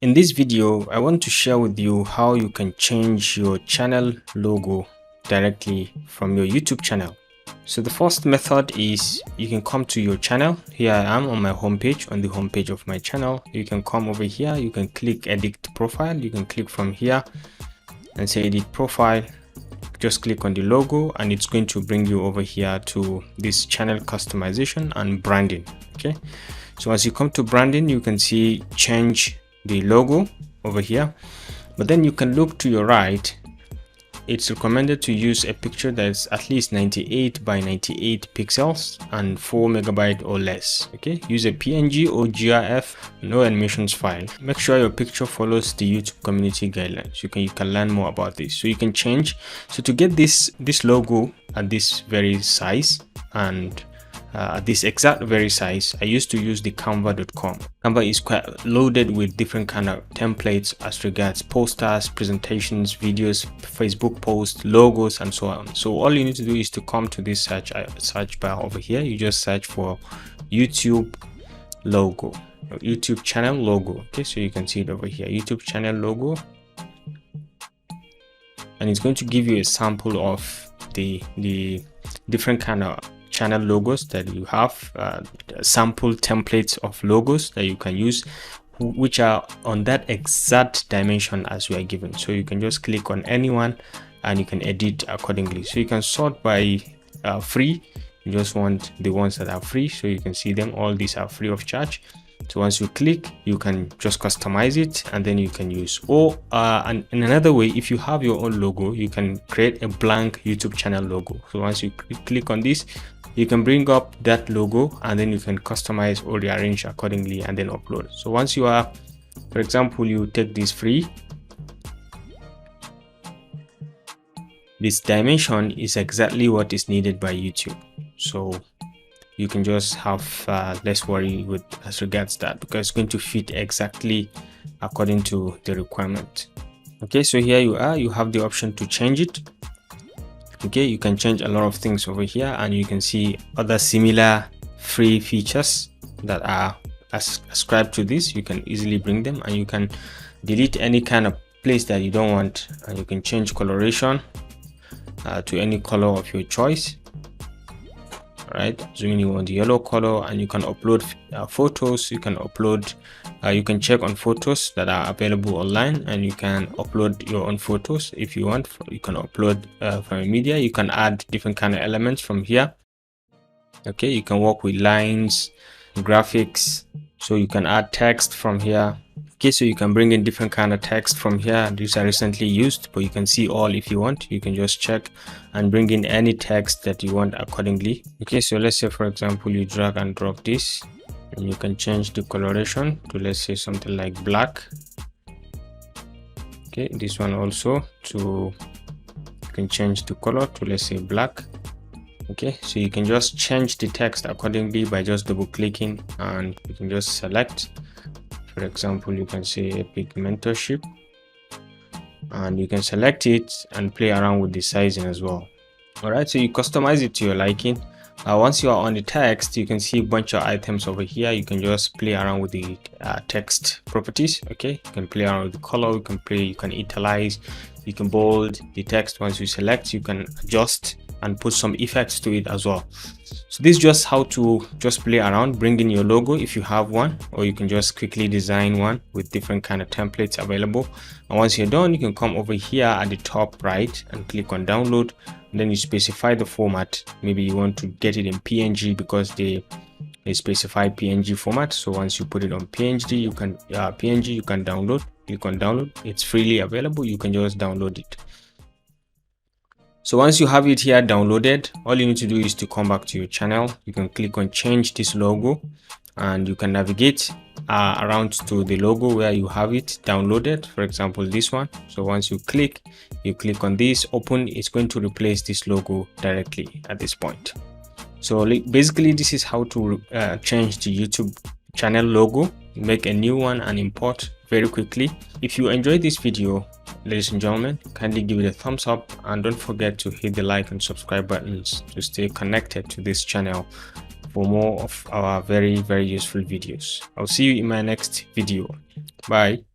In this video, I want to share with you how you can change your channel logo directly from your YouTube channel. So the first method is you can come to your channel. Here I am on my homepage, on the homepage of my channel. You can come over here, you can click edit profile. You can click from here and say edit profile. Just click on the logo and it's going to bring you over here to this channel customization and branding. Okay, so as you come to branding, you can see change the logo over here, but then you can look to your right. It's recommended to use a picture that's at least 98 by 98 pixels and 4 megabyte or less. Okay, use a PNG or GIF, no animations file. Make sure your picture follows the YouTube community guidelines. You can learn more about this. So you can change. So to get this logo at this very size and this exact very size, I used to use the canva.com. Canva is quite loaded with different kind of templates as regards posters, presentations, videos, Facebook posts, logos, and so on. So all you need to do is to come to this search bar over here. You just search for YouTube logo, YouTube channel logo. Okay, so you can see it over here, YouTube channel logo, and it's going to give you a sample of the different kind of channel logos that you have, sample templates of logos that you can use, which are on that exact dimension as we are given. So you can just click on anyone and you can edit accordingly. So you can sort by free. You just want the ones that are free, so you can see them. All these are free of charge. So once you click, you can just customize it and then you can use. Or and in another way, if you have your own logo, you can create a blank YouTube channel logo. So once you click on this, you can bring up that logo and then you can customize or rearrange accordingly and then upload. So once you are, for example, you take this free, this dimension is exactly what is needed by YouTube. So you can just have less worry with as regards that, because it's going to fit exactly according to the requirement. Okay, so here you are, you have the option to change it. Okay, you can change a lot of things over here and you can see other similar free features that are ascribed to this. You can easily bring them and you can delete any kind of place that you don't want, and you can change coloration to any color of your choice. Right, assuming you want the yellow color, and you can upload photos. You can upload, you can check on photos that are available online, and you can upload your own photos if you want. You can upload from media. You can add different kind of elements from here. Okay, you can work with lines, graphics, so you can add text from here. Okay, so you can bring in different kind of text from here. These are recently used, but you can see all if you want. You can just check and bring in any text that you want accordingly. Okay, so let's say for example you drag and drop this, and you can change the coloration to, let's say, something like black. Okay, this one also, to you can change the color to, let's say, black. Okay, so you can just change the text accordingly by just double clicking, and you can just select. For example, you can say Epic Mentorship, and you can select it and play around with the sizing as well. All right, so you customize it to your liking. Once you are on the text, you can see a bunch of items over here. You can just play around with the text properties. Okay, you can play around with the color. You can italize, you can bold the text. Once you select, you can adjust and put some effects to it as well. So this is just how to just play around, bring in your logo if you have one, or you can just quickly design one with different kind of templates available. And once you're done, you can come over here at the top right and click on download, and then you specify the format. Maybe you want to get it in PNG because they specify PNG format. So once you put it on PNG, you can download. Click on download. It's freely available. You can just download it. So once you have it here downloaded, all you need to do is to come back to your channel. You can click on change this logo, and you can navigate around to the logo where you have it downloaded, for example this one. So once you click on this, open, it's going to replace this logo directly at this point. So basically this is how to change the YouTube channel logo, make a new one and import very quickly. If you enjoyed this video, ladies and gentlemen, kindly give it a thumbs up, and don't forget to hit the like and subscribe buttons to stay connected to this channel for more of our very useful videos. I'll see you in my next video. Bye.